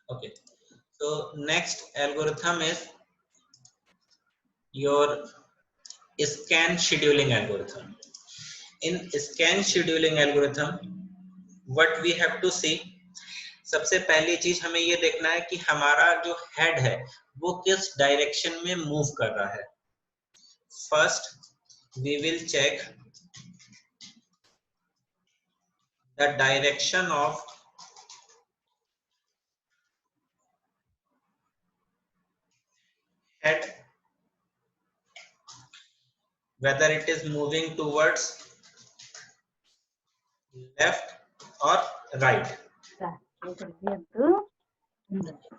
Okay. So next algorithm is your scan scheduling algorithm. In scan scheduling algorithm, what we have to see, सबसे पहली चीज हमें ये देखना है कि हमारा जो हेड है वो किस डायरेक्शन में मूव कर रहा है. First we will check the direction of head, whether it is moving towards left or right.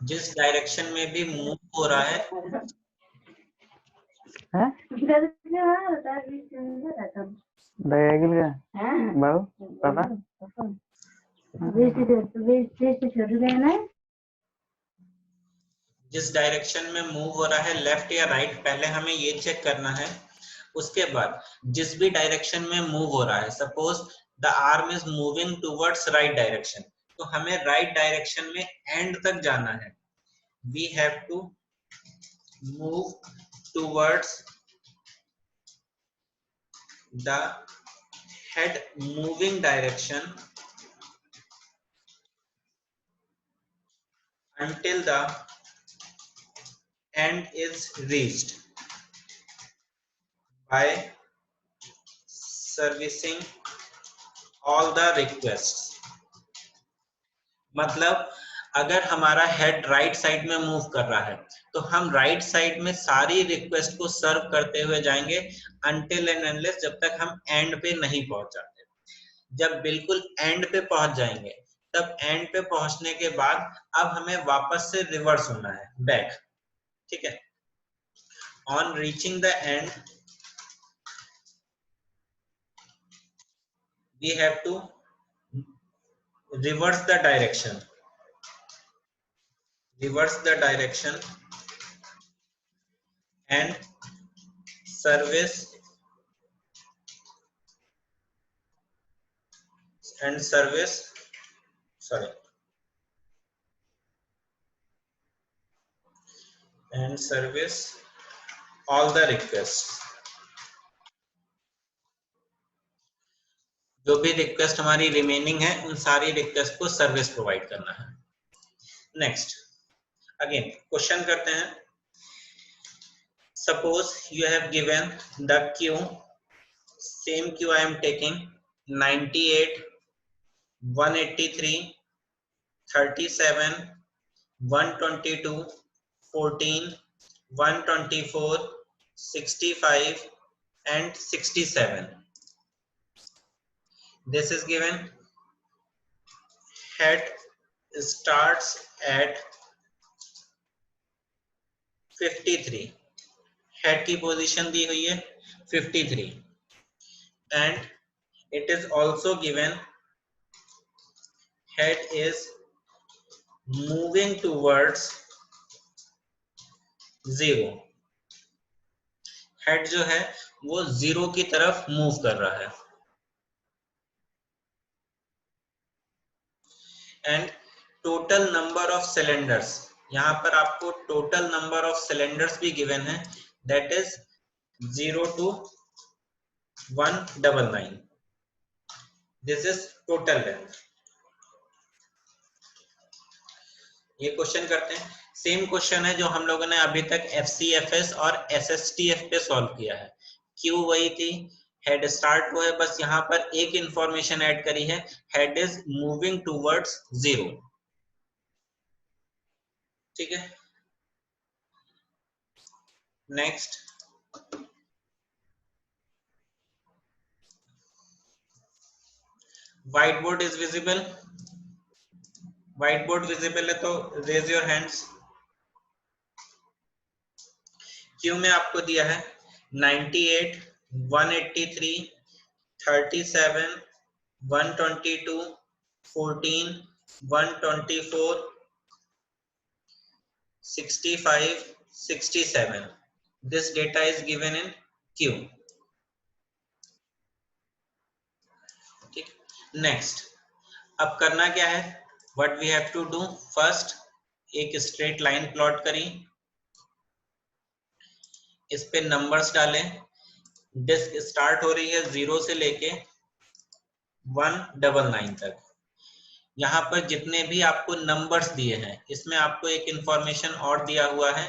जिस डायरेक्शन में भी मूव हो रहा है बाबू पापा जिस डायरेक्शन में मूव हो रहा है लेफ्ट या राइट, पहले हमें ये चेक करना है. उसके बाद जिस भी डायरेक्शन में मूव हो रहा है, suppose the arm is moving towards right direction, तो हमें राइट डायरेक्शन में एंड तक जाना है. We have to move towards the head moving direction until the end is reached by servicing all the requests. मतलब अगर हमारा हेड राइट साइड में मूव कर रहा है तो हम राइट साइड में सारी रिक्वेस्ट को सर्व करते हुए जाएंगे until and unless जब तक हम एंड पे नहीं पहुंच जाते. जब बिल्कुल एंड पे पहुंच जाएंगे तब एंड पे पहुंचने के बाद अब हमें वापस से रिवर्स होना है, बैक. ठीक है. On reaching the end we have to reverse the direction and service sorry and service all the requests. जो भी रिक्वेस्ट हमारी रिमेनिंग है उन सारी रिक्वेस्ट को सर्विस प्रोवाइड करना है. नेक्स्ट अगेन क्वेश्चन करते हैं. Suppose you have given the Q, same Q I am taking 98, 183, 37, 122, 14, 124, 65 and 67. This is given. Head starts at 53. Head की पोजीशन दी हुई है 53 and it is also given head is moving towards 0. Head जो है वो 0 की तरफ मूव कर रहा है. And total number of cylinders, यहाँ पर आपको टोटल नंबर ऑफ सिलेंडर्स भी गिवन है, that is 0 to 199. This is total length. ये क्वेश्चन करते हैं. सेम क्वेश्चन है जो हम लोगों ने अभी तक FCFS और SSTF पे सॉल्व किया है. क्यू वही थी, हेड स्टार्ट हुआ है, बस यहाँ पर एक इंफॉर्मेशन ऐड करी है, हेड इज मूविंग टूवर्ड्स 0. ठीक है. Next white board is visible. White board visible है तो रेज योर हैंड्स. क्यू में आपको दिया है 98, 183, 37, 122, 14, 124, 65, 67. This data is given in Q. ठीक. नेक्स्ट अब करना क्या है, what we have to do, first एक स्ट्रेट लाइन प्लॉट करी, इस पे नंबर्स डालें, डिस्क स्टार्ट हो रही है 0 से लेके 199 तक। यहाँ पर जितने भी आपको नंबर्स दिए हैं इसमें आपको एक इंफॉर्मेशन और दिया हुआ है,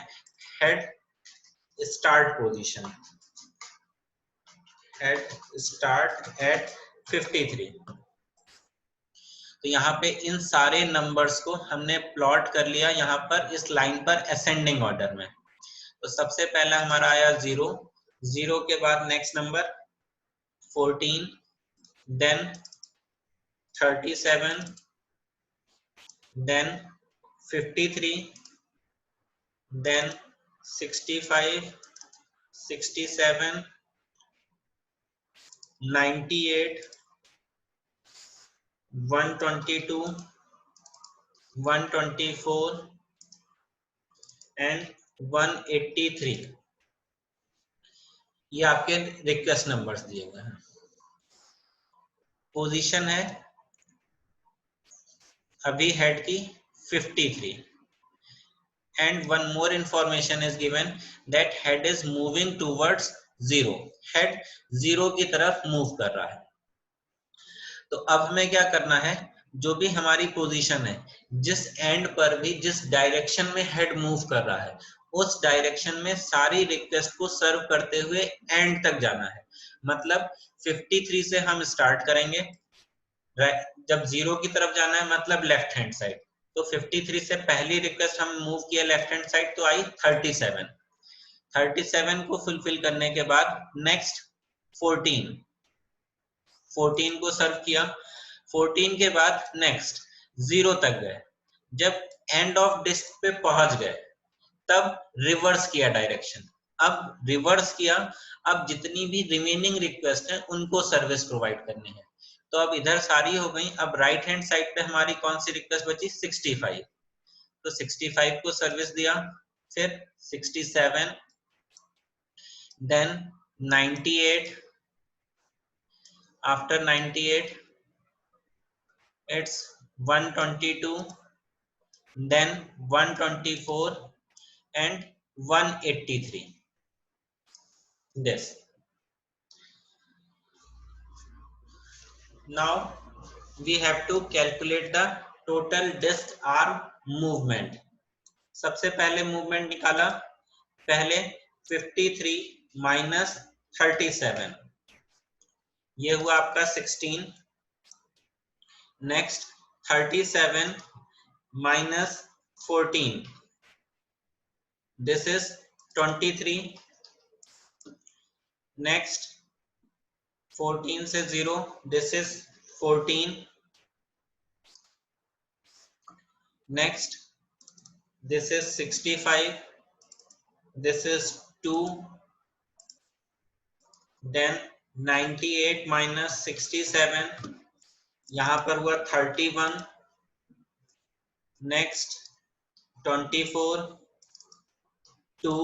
head start position, head start at 53। तो यहाँ पे इन सारे नंबर्स को हमने प्लॉट कर लिया यहाँ पर इस लाइन पर असेंडिंग ऑर्डर में। तो सबसे पहला हमारा आया 0, 0 के बाद next number 14, then 37, then 53, then 65, 67, 98, 122, 124 and 183। ये आपके रिक्वेस्ट नंबर्स दिए हुए हैं। पोजीशन है अभी हेड की 53 and one more information is given that head is moving towards 0, head 0 की तरफ मूव कर रहा है। तो अब हमें क्या करना है, जो भी हमारी पोजीशन है जिस एंड पर भी जिस डायरेक्शन में हेड मूव कर रहा है उस डायरेक्शन में सारी रिक्वेस्ट को सर्व करते हुए एंड तक जाना है। मतलब 53 से हम स्टार्ट करेंगे, जब 0 की तरफ जाना है मतलब लेफ्ट हैंड साइड, तो 53 से पहली रिक्वेस्ट हम मूव किया लेफ्ट हैंड साइड तो आई 37, 37 को फुलफिल करने के बाद नेक्स्ट 14, 14 को सर्व किया, 14 के बाद नेक्स्ट 0 तक गए, जब एंड ऑफ डिस्क पे पहुंच गए तब रिवर्स किया डायरेक्शन, अब रिवर्स किया, अब जितनी भी रिमेनिंग रिक्वेस्ट है उनको सर्विस प्रोवाइड करनी है। तो अब इधर सारी हो गई, अब राइट हैंड साइड पे हमारी कौन सी रिक्वेस्ट बची, 65, तो 65 को सर्विस दिया, फिर 67, then 98, after 98 it's 122, then 124 and 183, this. Now we have to calculate the total disk arm movement. सबसे पहले मूवमेंट निकाला, पहले 53 माइनस 37, ये हुआ आपका 16, next 37 minus 14, this is 23, next 14 से 0, this is 14, next this is 65, this is 2, then 98 minus 67, यहाँ पर हुआ 31, next 24, 2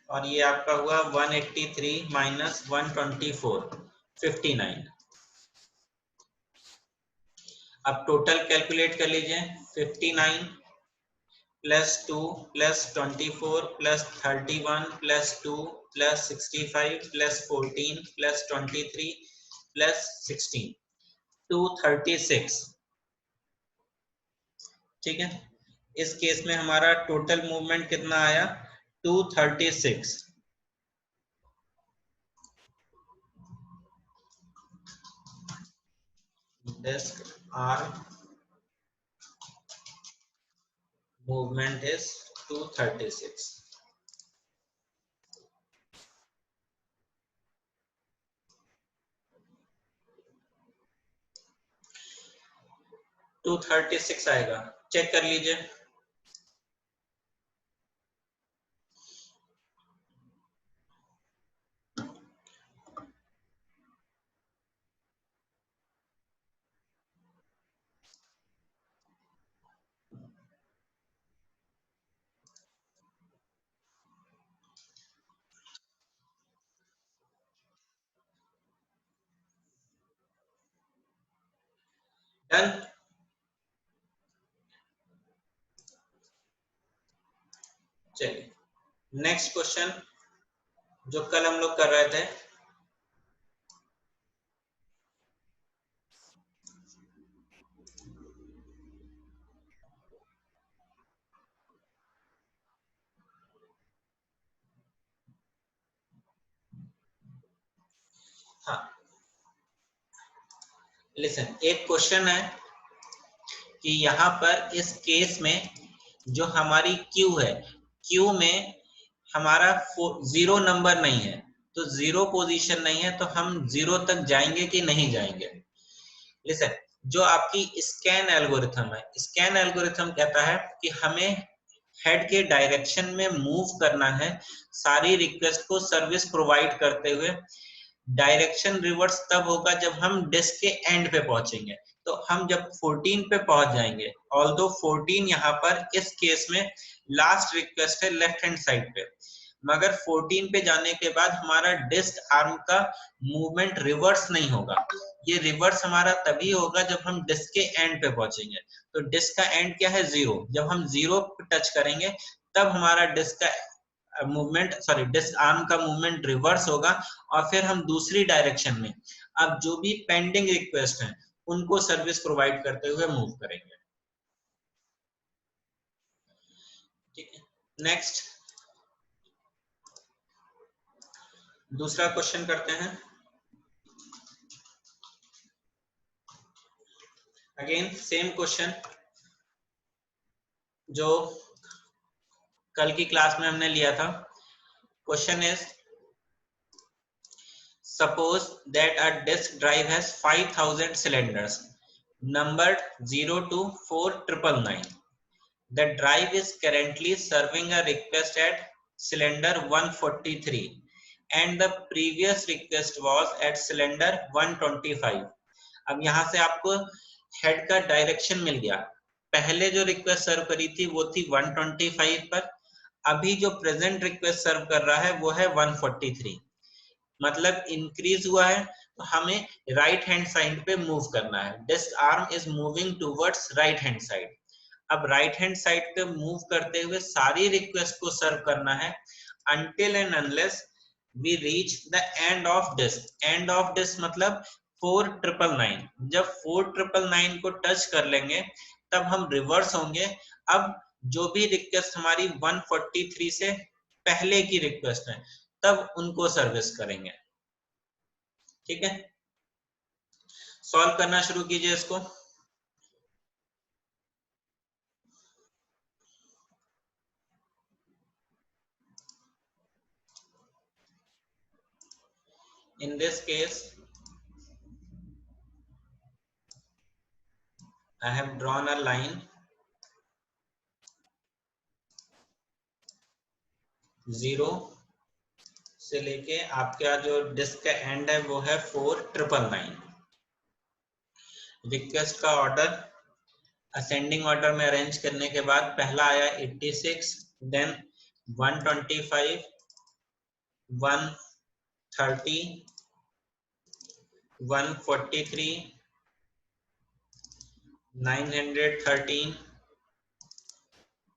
और ये आपका हुआ 183 minus 124, 59। अब टोटल कैलकुलेट कर लीजिए, 59 plus 2 plus 24 plus 31 plus 2 plus 65 plus 14 plus 23 plus 16, 236। ठीक है, इस केस में हमारा टोटल मूवमेंट कितना आया, 236। Disc arm movement is 236। 236 आएगा, चेक कर लीजिए। डन। चलिए नेक्स्ट क्वेश्चन जो कल हम लोग कर रहे थे, हाँ लिसन, एक क्वेश्चन है कि यहाँ पर इस केस में जो हमारी क्यू है, क्यू में हमारा 0 नंबर नहीं है, तो 0 पोजीशन नहीं है, तो हम 0 तक जाएंगे कि नहीं जाएंगे। लिसन, जो आपकी स्कैन एल्गोरिथम है, स्कैन एल्गोरिथम कहता है कि हमें हेड के डायरेक्शन में मूव करना है सारी रिक्वेस्ट को सर्विस प्रोवाइड करते हुए। डायरेक्शन रिवर्स तब होगा जब हम डिस्क के एंड पे पहुंचेंगे। तो हम जब 14 पे पहुंच जाएंगे, ऑल्दो 14 यहाँ पर इस केस में लास्ट रिक्वेस्ट है लेफ्ट हैंड साइड पे, मगर 14 पे जाने के बाद हमारा डिस्क आर्म का मूवमेंट रिवर्स नहीं होगा। ये रिवर्स हमारा तभी होगा जब हम डिस्क के एंड पे पहुंचेंगे। तो डिस्क का एंड क्या है? 0। जब हम 0 पे टच करेंगे तब हमारा डिस्क का मूवमेंट, सॉरी डिस्क आर्म का मूवमेंट रिवर्स होगा, और फिर हम दूसरी डायरेक्शन में अब जो भी पेंडिंग रिक्वेस्ट है उनको सर्विस प्रोवाइड करते हुए मूव करेंगे। ठीक है, नेक्स्ट दूसरा क्वेश्चन करते हैं। अगेन सेम क्वेश्चन जो कल की क्लास में हमने लिया था। Question is, suppose that a disk drive has 5000 cylinders numbered 0 to 4999. The drive is currently serving a request at cylinder 143 and the previous request was at cylinder 125. अब यहाँ से आपको हेड का डायरेक्शन मिल गया। पहले जो रिक्वेस्ट सर्व करी थी वो थी 125 पर, अभी जो प्रेजेंट रिक्वेस्ट सर्व कर रहा है वो है 143, मतलब इंक्रीज हुआ है। तो हमें राइट हैंड साइड पे मूव करना है। Disk arm is moving towards right hand side. अब राइट हैंड साइड पे मूव करते हुए सारी रिक्वेस्ट को सर्व करना है until and unless we reach the end of disk. end of disk मतलब 4999। जब 4999 को टच कर लेंगे तब हम रिवर्स होंगे। अब जो भी रिक्वेस्ट हमारी 143 से पहले की रिक्वेस्ट है तब उनको सर्विस करेंगे। ठीक है, सॉल्व करना शुरू कीजिए इसको। In this case, I have drawn a line 0 से लेके आपका जो डिस्क का एंड है वो है 4999। रिक्वेस्ट का ऑर्डर असेंडिंग ऑर्डर में अरेंज करने के बाद पहला आया 86, देन 125, 130, 143, 913,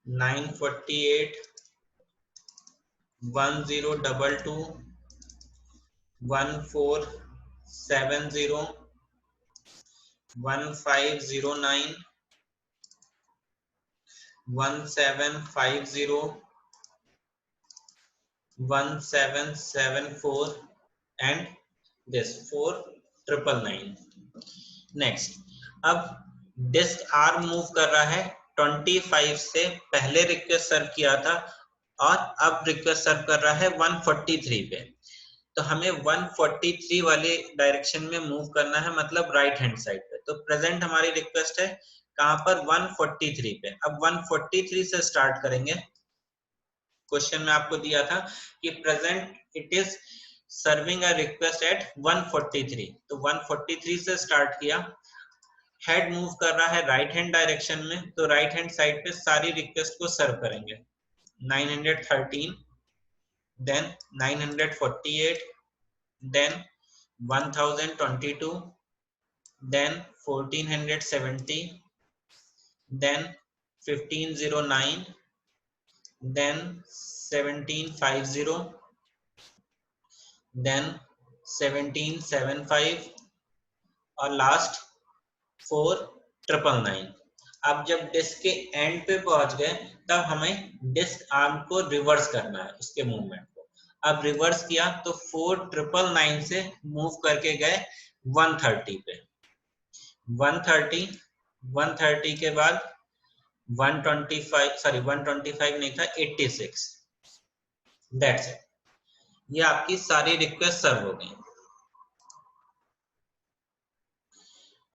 948, 1022, 1470, 1509, 1750, 1774 and this 4999। नेक्स्ट, अब डिस्क आर्म मूव कर रहा है 25 से पहले रिक्वेस्ट सर्व किया था और अब रिक्वेस्ट सर्व कर रहा है 143 पे। तो हमें 143 वाले डायरेक्शन में मूव करना है, मतलब राइट हैंड साइड पे। तो प्रेजेंट हमारी रिक्वेस्ट है कहां पर? 143 पे। अब 143 से स्टार्ट करेंगे। क्वेश्चन में आपको दिया था कि present it is serving a request at 143, तो 143 से स्टार्ट किया। हेड मूव कर रहा है राइट हैंड डायरेक्शन में, तो राइट हैंड साइड पे सारी रिक्वेस्ट को सर्व करेंगे। 913, then 948, then 1022, then 1470, then 1509, then 1750, then 1775 और लास्ट 4999। अब जब डिस्क के एंड पे पहुंच गए तब हमें डिस्क आर्म को रिवर्स करना है, उसके मूवमेंट को। अब रिवर्स किया तो 4999 से मूव करके गए 130 पे। 130 130 के बाद 125 सॉरी 125 नहीं था 86। That's it. ये आपकी सारी रिक्वेस्ट सर्व हो गई।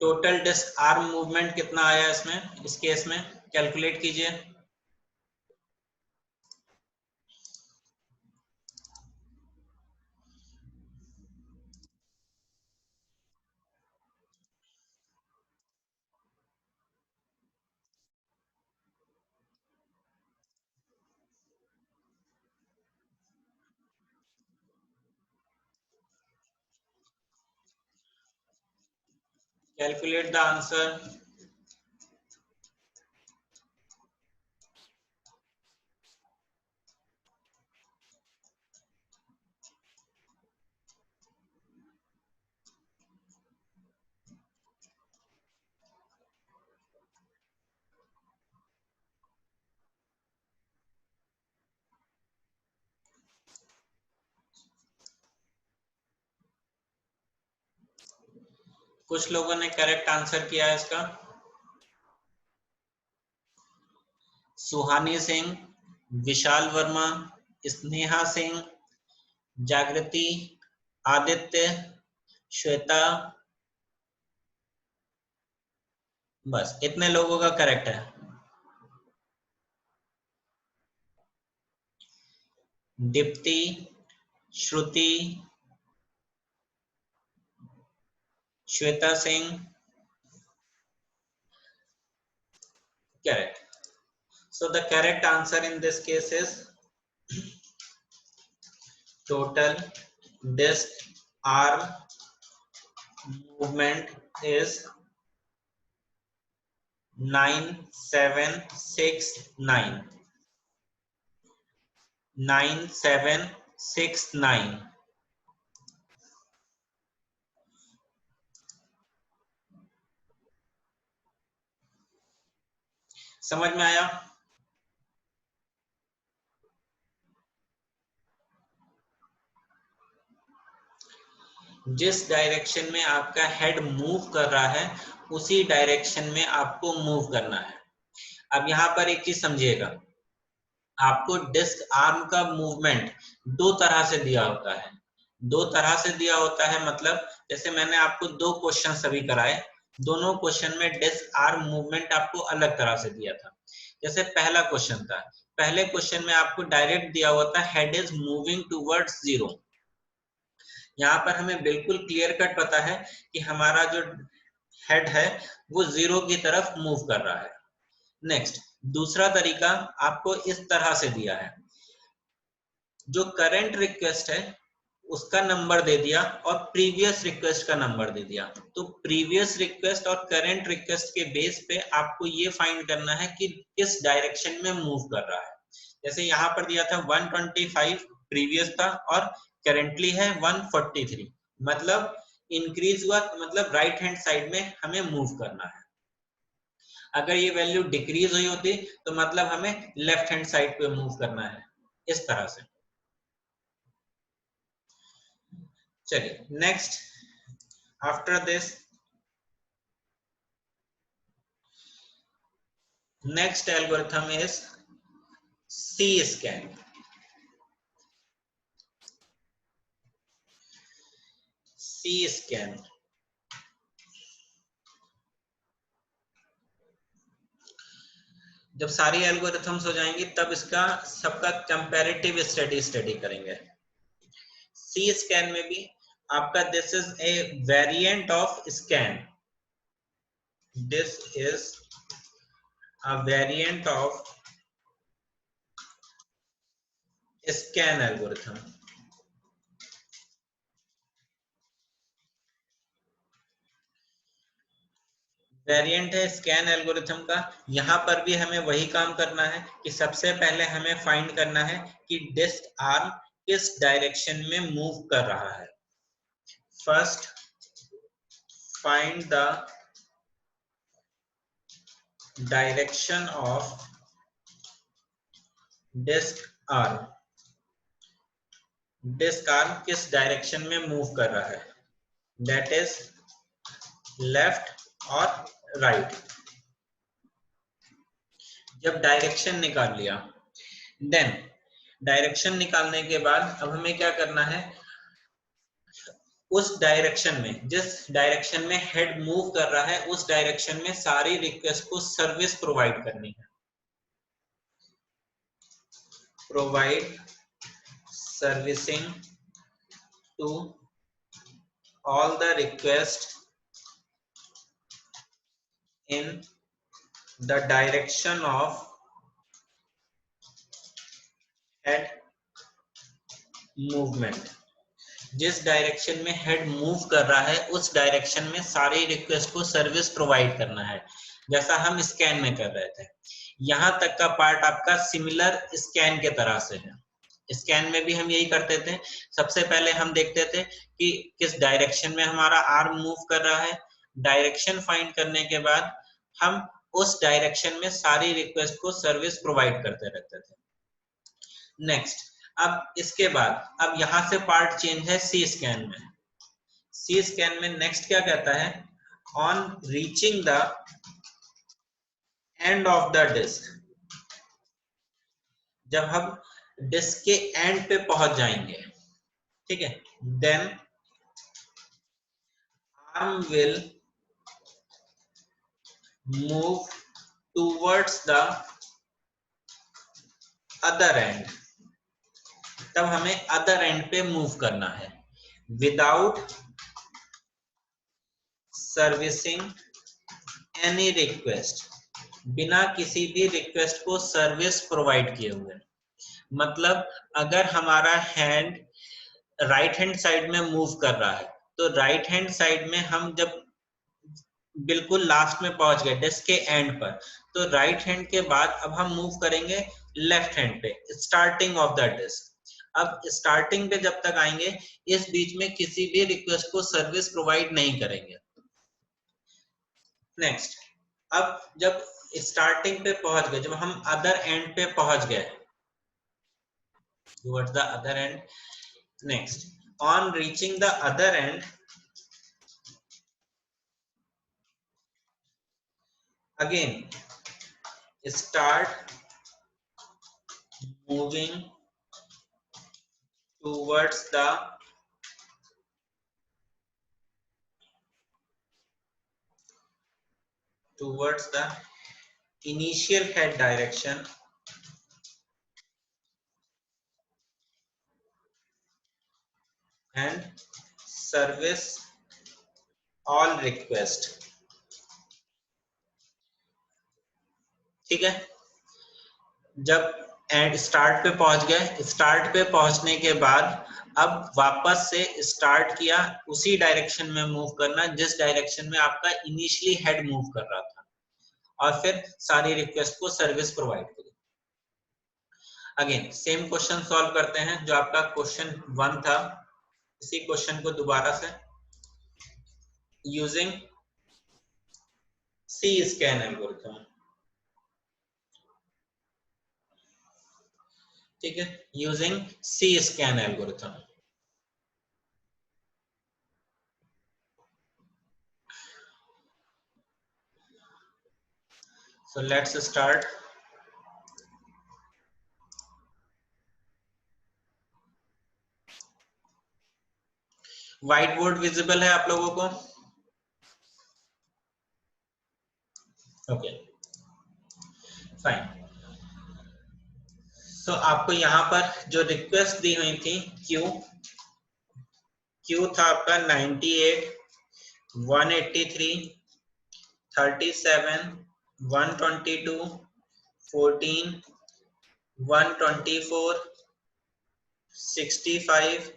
टोटल डिस्क आर्म मूवमेंट कितना आया इसमें, इस केस में कैलकुलेट कीजिए। Calculate the answer. कुछ लोगों ने करेक्ट आंसर किया है इसका। सुहानी सिंह, विशाल वर्मा, स्नेहा सिंह, जागृति, आदित्य, श्वेता, बस इतने लोगों का करेक्ट है। दीप्ति, श्रुति, Shweta Singh, correct. So the correct answer in this case is total disk arm movement is 9769. 9769। समझ में आया? जिस डायरेक्शन में आपका हेड मूव कर रहा है उसी डायरेक्शन में आपको मूव करना है। अब यहाँ पर एक चीज समझिएगा, आपको डिस्क आर्म का मूवमेंट दो तरह से दिया होता है। दो तरह से दिया होता है मतलब जैसे मैंने आपको दो क्वेश्चन सभी कराए, दोनों क्वेश्चन में डिस्क आर्म मूवमेंट आपको अलग तरह से दिया था। जैसे पहला क्वेश्चन था, पहले क्वेश्चन में आपको डायरेक्ट दिया हुआ था head is moving towards zero. यहाँ पर हमें बिल्कुल क्लियर कट पता है कि हमारा जो हेड है वो जीरो की तरफ मूव कर रहा है। नेक्स्ट, दूसरा तरीका आपको इस तरह से दिया है, जो करंट रिक्वेस्ट है उसका नंबर दे दिया और प्रीवियस रिक्वेस्ट का नंबर दे दिया। तो प्रीवियस रिक्वेस्ट और करंट रिक्वेस्ट के बेस पे आपको ये फाइंड करना है कि किस डायरेक्शन में मूव कर रहा है। जैसे यहाँ पर दिया था 125 प्रीवियस था और करेंटली है 143, मतलब इंक्रीज हुआ, मतलब राइट हैंड साइड में हमें मूव करना है। अगर ये वैल्यू डिक्रीज हुई होती तो मतलब हमें लेफ्ट हैंड साइड पे मूव करना है, इस तरह से। चलिए next, after this next algorithm is C scan. C scan जब सारी एल्गोरिथम्स हो जाएंगी तब इसका सबका कंपैरेटिव स्टडी करेंगे। सी स्कैन में भी आपका this is a variant of scan, this is a variant of scan algorithm. Variant है स्कैन एल्गोरिथम का। यहाँ पर भी हमें वही काम करना है कि सबसे पहले हमें फाइंड करना है कि डिस्क आर्म किस डायरेक्शन में मूव कर रहा है। First find the direction of disk arm. Disk arm किस डायरेक्शन में मूव कर रहा है, दैट इज लेफ्ट और राइट। जब डायरेक्शन निकाल लिया, देन डायरेक्शन निकालने के बाद अब हमें क्या करना है, उस डायरेक्शन में, जिस डायरेक्शन में हेड मूव कर रहा है उस डायरेक्शन में सारी रिक्वेस्ट को सर्विस प्रोवाइड करनी है। Provide servicing to all the request in the direction of head movement. जिस डायरेक्शन में हेड मूव कर रहा है उस डायरेक्शन में सारी रिक्वेस्ट को सर्विस प्रोवाइड करना है, जैसा हम स्कैन में कर रहे थे। यहां तक का पार्ट आपका सिमिलर स्कैन के तरह से है। स्कैन में भी हम यही करते थे, सबसे पहले हम देखते थे कि किस डायरेक्शन में हमारा आर्म मूव कर रहा है। डायरेक्शन फाइंड करने के बाद हम उस डायरेक्शन में सारी रिक्वेस्ट को सर्विस प्रोवाइड करते रहते थे। नेक्स्ट, अब इसके बाद अब यहां से पार्ट चेंज है सी स्कैन में। सी स्कैन में नेक्स्ट क्या कहता है, on reaching the end of the disk. जब हम डिस्क के एंड पे पहुंच जाएंगे, ठीक है, then arm will move towards the other end. तब हमें अदर एंड पे मूव करना है विदाउट सर्विसिंग एनी रिक्वेस्ट, बिना किसी भी रिक्वेस्ट को सर्विस प्रोवाइड किए हुए। मतलब अगर हमारा हैंड राइट हैंड साइड में मूव कर रहा है तो राइट हैंड साइड में हम जब बिल्कुल लास्ट में पहुंच गए डिस्क के एंड पर, तो राइट हैंड के बाद अब हम मूव करेंगे लेफ्ट हैंड पे, स्टार्टिंग ऑफ द डिस्क। अब स्टार्टिंग पे जब तक आएंगे इस बीच में किसी भी रिक्वेस्ट को सर्विस प्रोवाइड नहीं करेंगे। नेक्स्ट, अब जब स्टार्टिंग पे पहुंच गए, जब हम अदर एंड पे पहुंच गए, towards the other end, next on reaching the other end, again start moving towards the initial head direction and service all request। ठीक है, जब एंड स्टार्ट पे पहुंच गए, स्टार्ट पे पहुंचने के बाद अब वापस से स्टार्ट किया उसी डायरेक्शन में मूव करना जिस डायरेक्शन में आपका इनिशियली हेड मूव कर रहा था, और फिर सारी रिक्वेस्ट को सर्विस प्रोवाइड करी। अगेन सेम क्वेश्चन सॉल्व करते हैं जो आपका क्वेश्चन 1 था, इसी क्वेश्चन को दोबारा से यूजिंग सी स्कैन एल्गोरिथम। ठीक है, using C scan algorithm. So let's start। White board visible है आप लोगों को? Okay fine. तो आपको यहाँ पर जो रिक्वेस्ट दी हुई थी क्यू था आपका 98, 183, 37, 122, 14, 124, 65,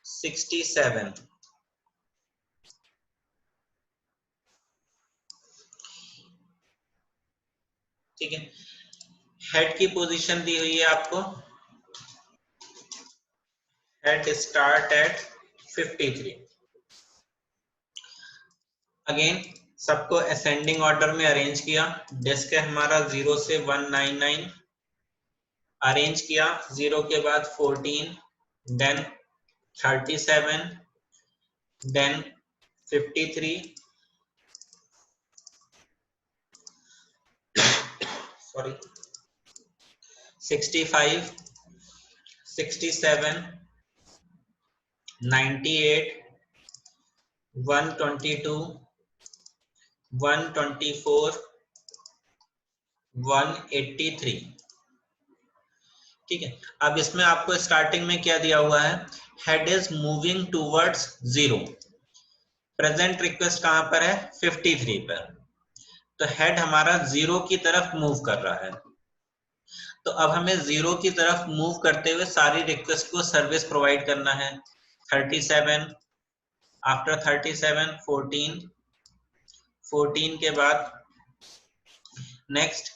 67। ठीक है। हेड की पोजीशन दी हुई है आपको, हेड स्टार्ट एट 53। अगेन सबको असेंडिंग ऑर्डर में अरेंज किया। डिस्क है हमारा 0 से 199, अरेंज किया। 0 के बाद 14, देन 37, देन 53, सॉरी 65, 67, 98, 122, 124, 183। ठीक है। अब इसमें आपको स्टार्टिंग में क्या दिया हुआ है, head is moving towards 0। Present request कहां पर है, 53 पर। तो हेड हमारा 0 की तरफ मूव कर रहा है। तो अब हमें 0 की तरफ मूव करते हुए सारी रिक्वेस्ट को सर्विस प्रोवाइड करना है। 37, आफ्टर 37 14, 14 के बाद नेक्स्ट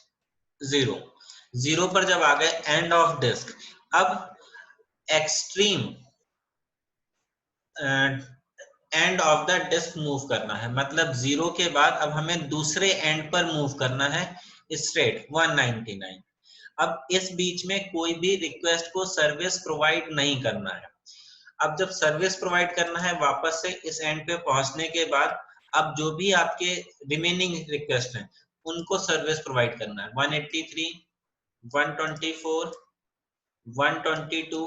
0, 0 पर जब आ गए एंड ऑफ डिस्क। अब extreme end of the disk move करना है, मतलब 0 के बाद अब हमें दूसरे एंड पर मूव करना है, स्ट्रेट 199। अब इस बीच में कोई भी रिक्वेस्ट को सर्विस प्रोवाइड नहीं करना है। अब जब सर्विस प्रोवाइड करना है वापस से इस एंड पे पहुंचने के बाद, अब जो भी आपके रिमेनिंग रिक्वेस्ट हैं उनको सर्विस प्रोवाइड करना है। 183, 124, 122,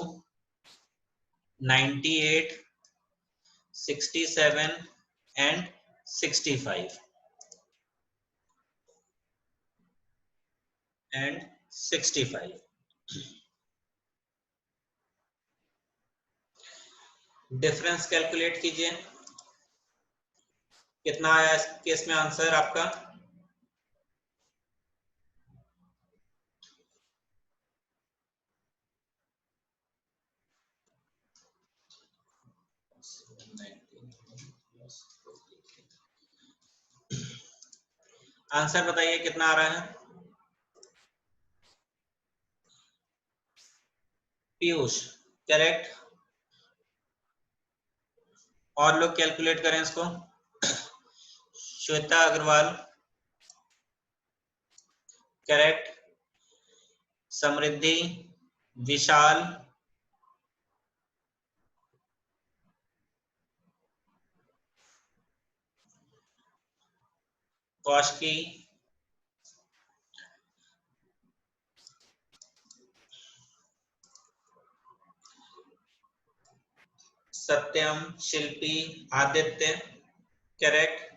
98, 67 and 65 and 65। डिफरेंस कैलकुलेट कीजिए, कितना आया इस केस में आंसर आपका। आंसर बताइए कितना आ रहा है पीयूष, करेक्ट। और लोग कैलकुलेट करें इसको। श्वेता अग्रवाल, करेक्ट। समृद्धि, विशाल, कौशकी, सत्यम, शिल्पी, आदित्य, करेक्ट।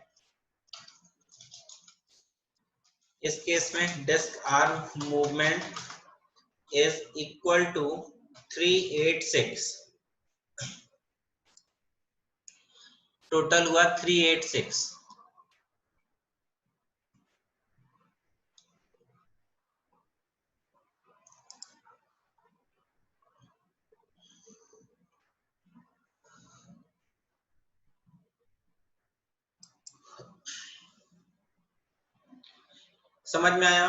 इस केस में disk arm movement is equal to 386, total हुआ 386। समझ में आया।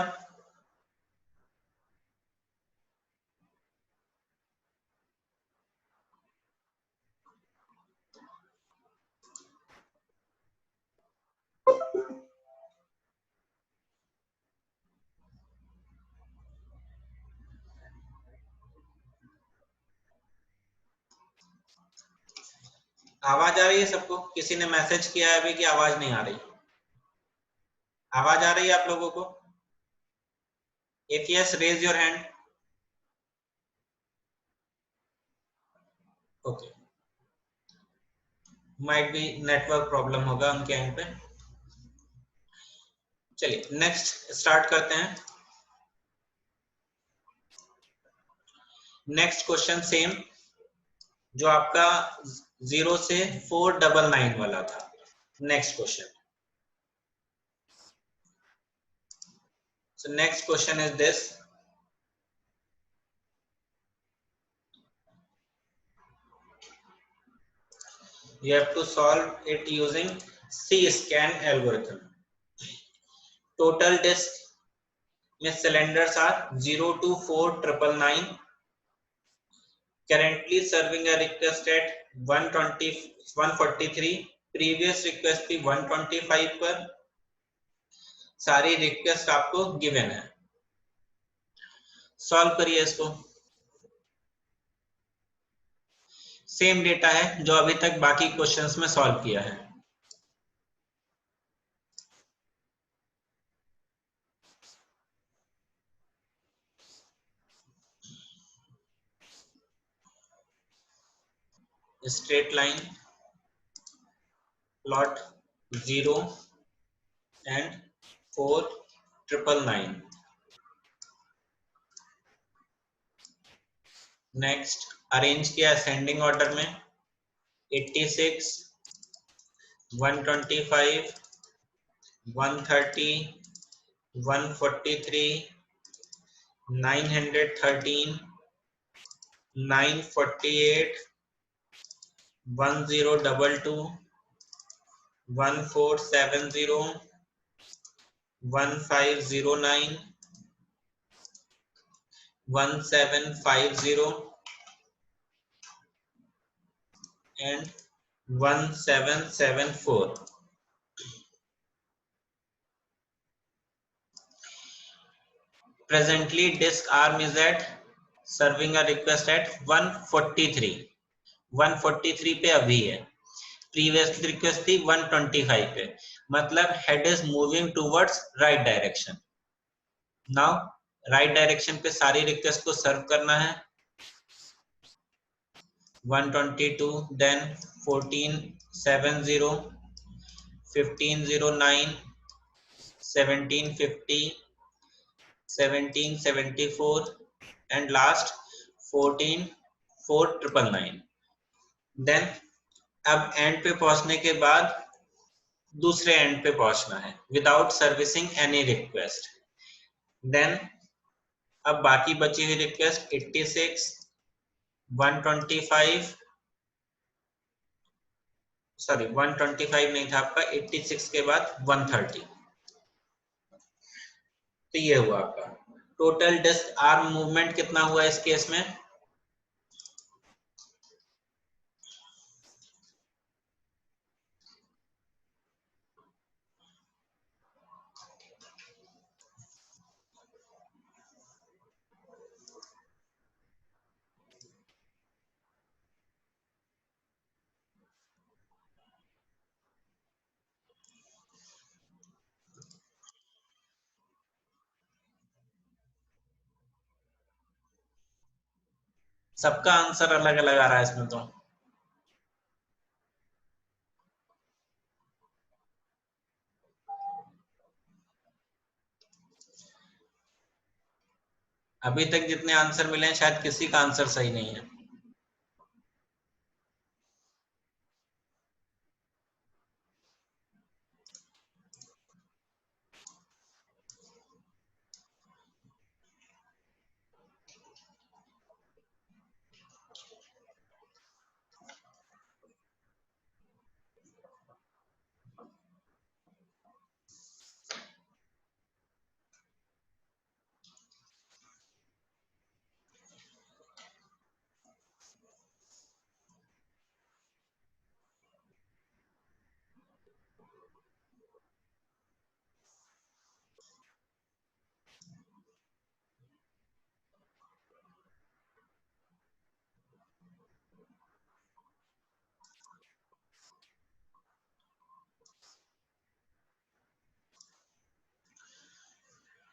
आवाज आ रही है सबको, किसी ने मैसेज किया है अभी कि आवाज नहीं आ रही। आवाज आ रही है आप लोगों को? If yes raise your hand. Okay, might be network problem होगा उनके एंड पे। चलिए नेक्स्ट स्टार्ट करते हैं। नेक्स्ट क्वेश्चन सेम जो आपका 0 से 499 वाला था। Next question, so next question is this, you have to solve it using C scan algorithm. Total disk Miss cylinders are 0 to 4999. Currently serving a request at 120 143. Previous request थी 125 पर. सारी request आपको given है. Solve करिए इसको. Same data है जो अभी तक बाकी क्वेश्चंस में सॉल्व किया है. Straight line, plot 0 and 4999. Next arrange किया असेंडिंग ऑर्डर में. 86, 125, 130, 143, 913, 948, 1022, 1470, 1509, 1750 and 1774. Presently disk arm is at serving a request at 143. 143 पे अभी है. प्रीवियस रिक्वेस्ट थी 125 पे. मतलब head is moving towards right direction. Now right direction पे सारी रिक्वेस्ट को सर्व करना है. 122, then 1470, 1509, 1750, 1774 and last 14499. देन अब एंड पे पहुंचने के बाद दूसरे एंड पे पहुंचना है without servicing any request. Then अब बाकी बची हुई रिक्वेस्ट 86, 125, सॉरी 125 नहीं था आपका, 86 के बाद 130. तो ये हुआ आपका टोटल डिस्क आर्म मूवमेंट कितना हुआ इस केस में. सबका आंसर अलग अलग आ रहा है इसमें. तो अभी तक जितने आंसर मिले हैं शायद किसी का आंसर सही नहीं है.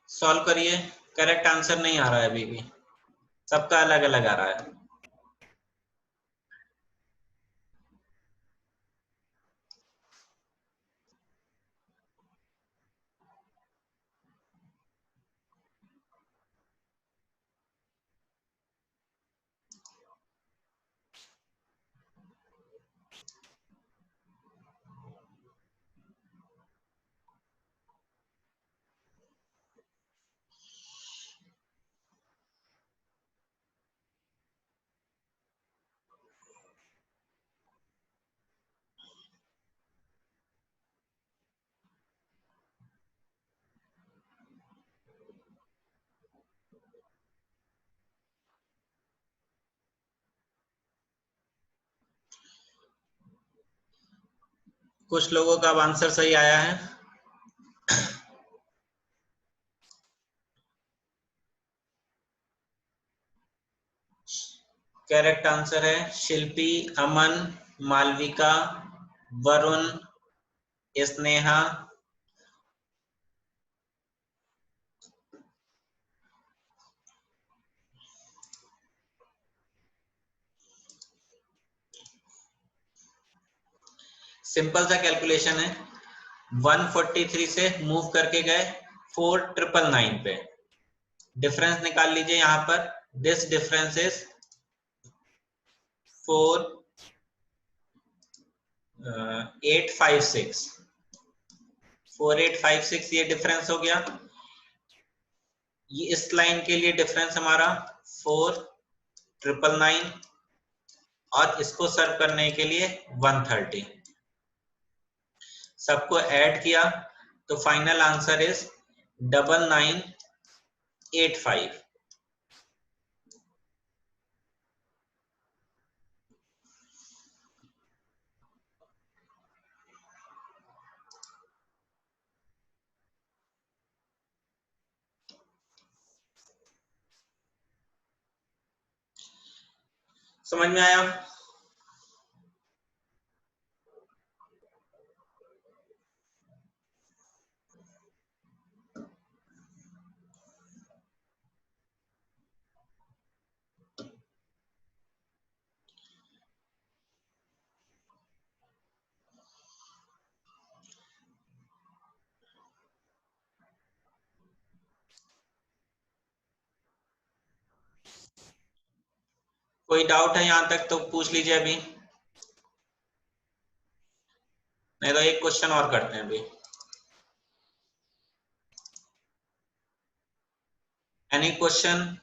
सॉल्व करिए. करेक्ट आंसर नहीं आ रहा है अभी भी. सबका अलग अलग आ रहा है. कुछ लोगों का अब आंसर सही आया है। करेक्ट आंसर है शिल्पी, अमन, मालविका, वरुण, स्नेहा। सिंपल सा कैलकुलेशन है, 143 से मूव करके गए 4999 पे। डिफरेंस निकाल लीजिए यहाँ पर। This difference is 4856। 4856 ये डिफरेंस हो गया। ये इस लाइन के लिए डिफरेंस हमारा 4999 और इसको सर्व करने के लिए 130। सबको ऐड किया तो फाइनल आंसर इज 9985। समझ में आया? कोई डाउट है यहां तक तो पूछ लीजिए अभी, नहीं तो एक क्वेश्चन और करते हैं अभी। Any question?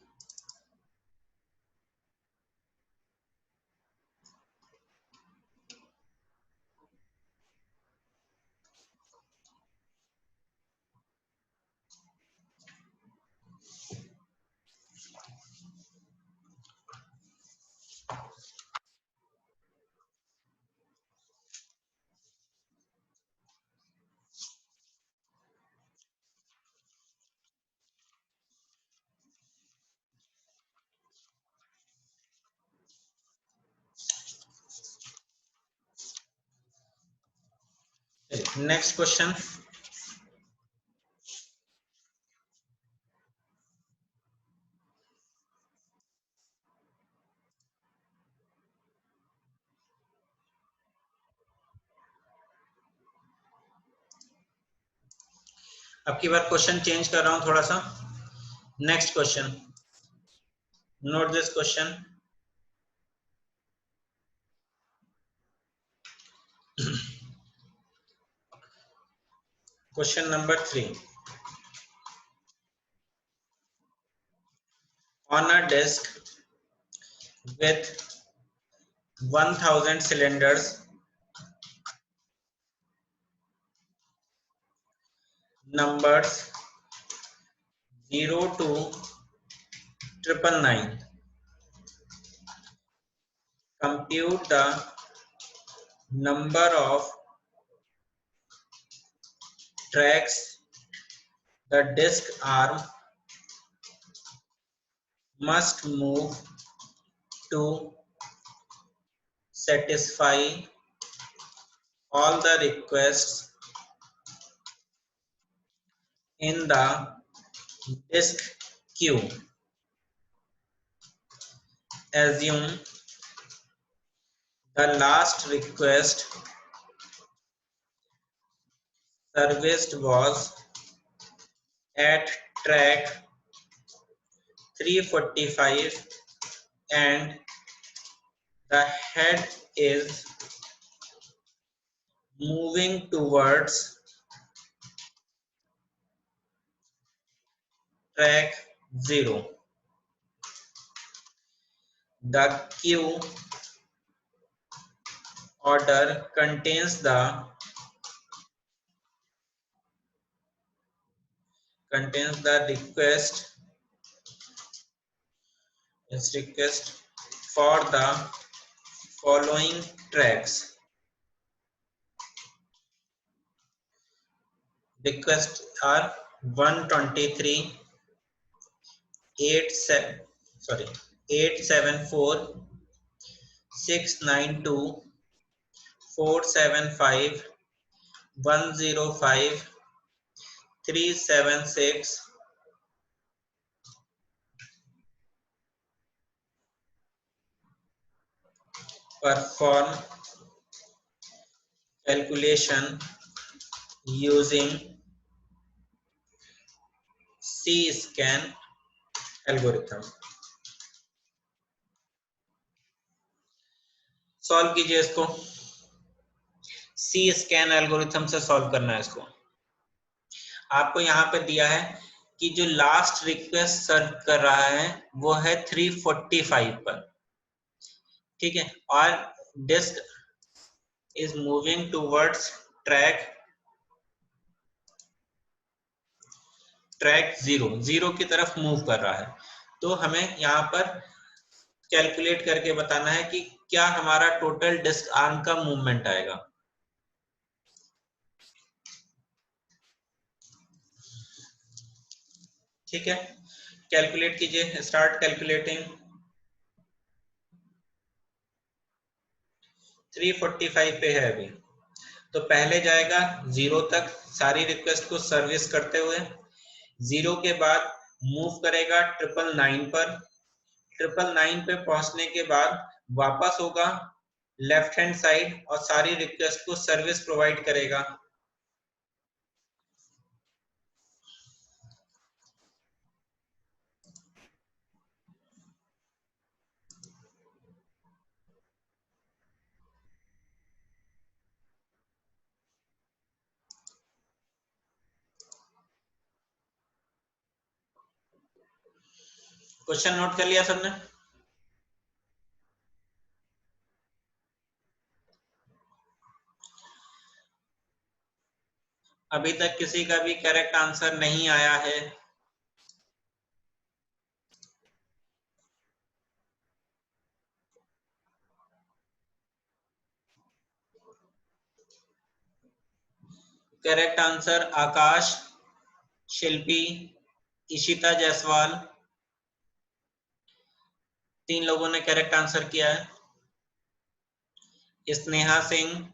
Next question. अब की बार क्वेश्चन चेंज कर रहा हूं थोड़ा सा। Next question, note this question. Question number 3। On a disk with 1000 cylinders, numbers 0 to 999, compute the number of tracks the disk arm must move to satisfy all the requests in the disk queue. Assume the last request serviced was at track 345 and the head is moving towards track 0. The queue order contains the request for the following tracks. requests are 123 874 692 475 105 376 perform calculation using C-scan algorithm. Solve कीजिए इसको, C-scan algorithm से solve करना है इसको। आपको यहाँ पे दिया है कि जो लास्ट रिक्वेस्ट सर्व कर रहा है वो है 345 पर, ठीक है, और disk is moving towards track 0 की तरफ मूव कर रहा है। तो हमें यहाँ पर कैलकुलेट करके बताना है कि क्या हमारा टोटल डिस्क आर्म का मूवमेंट आएगा। ठीक है, कैलकुलेट कीजिए, स्टार्ट कैलकुलेटिंग। 345 पे है अभी, तो पहले जाएगा 0 तक सारी रिक्वेस्ट को सर्विस करते हुए, 0 के बाद मूव करेगा 999 पर, 999 पे पहुंचने के बाद वापस होगा लेफ्ट हैंड साइड और सारी रिक्वेस्ट को सर्विस प्रोवाइड करेगा। क्वेश्चन नोट कर लिया सबने? अभी तक किसी का भी करेक्ट आंसर नहीं आया है? करेक्ट आंसर आकाश, शिल्पी, इशिता जायसवाल, 3 लोगों ने करेक्ट आंसर किया है। स्नेहा सिंह,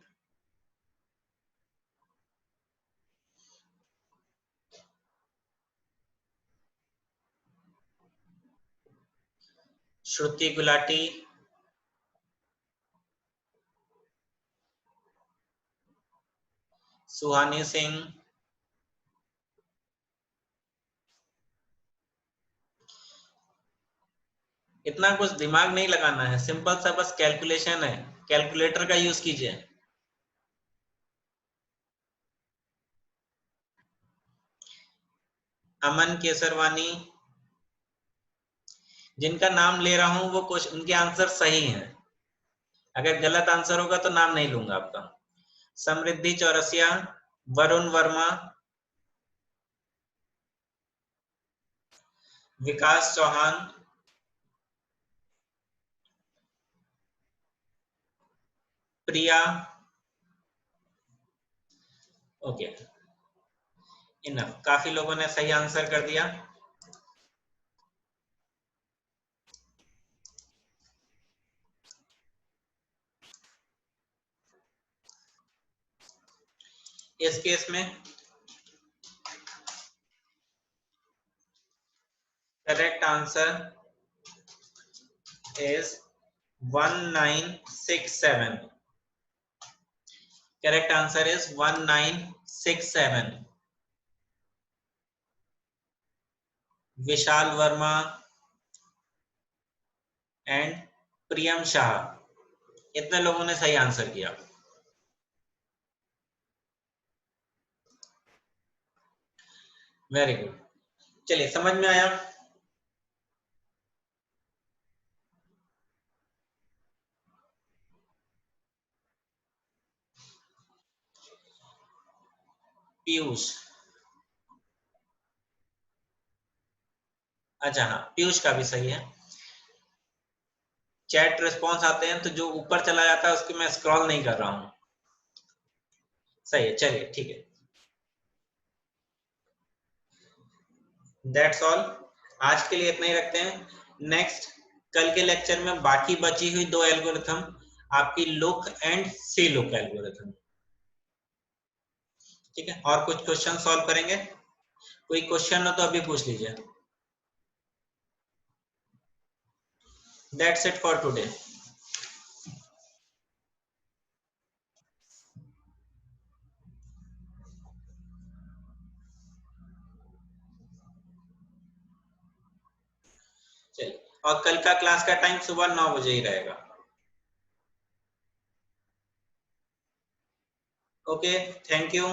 श्रुति गुलाटी, सुहानी सिंह, इतना कुछ दिमाग नहीं लगाना है, सिंपल सा बस कैलकुलेशन है, कैलकुलेटर का यूज कीजिए। अमन केसरवानी, जिनका नाम ले रहा हूं वो कुछ उनके आंसर सही हैं, अगर गलत आंसर होगा तो नाम नहीं लूंगा आपका। समृद्धि चौरसिया, वरुण वर्मा, विकास चौहान, प्रिया, ओके इनफ, काफी लोगों ने सही आंसर कर दिया। इस केस में correct answer is 1967. Correct answer is 1967. Vishal Varma and Priyam Shah, इतने लोगों ने सही आंसर किया। वेरी गुड, चलिए समझ में आया? पीयूष, अच्छा हाँ पीयूष का भी सही है। चैट रिस्पॉन्स आते हैं तो जो ऊपर चला जाता है उसको मैं स्क्रॉल नहीं कर रहा हूं। सही है, चलिए ठीक है। दैट्स ऑल, आज के लिए इतना ही रखते हैं। नेक्स्ट कल के लेक्चर में बाकी बची हुई 2 एल्गोरिथम, आपकी look and C look algorithm, ठीक है। और कुछ क्वेश्चन सॉल्व करेंगे, कोई क्वेश्चन हो तो अभी पूछ लीजिए। That's it for today. चलिए, और कल का क्लास का टाइम सुबह 9 बजे ही रहेगा। Okay, thank you.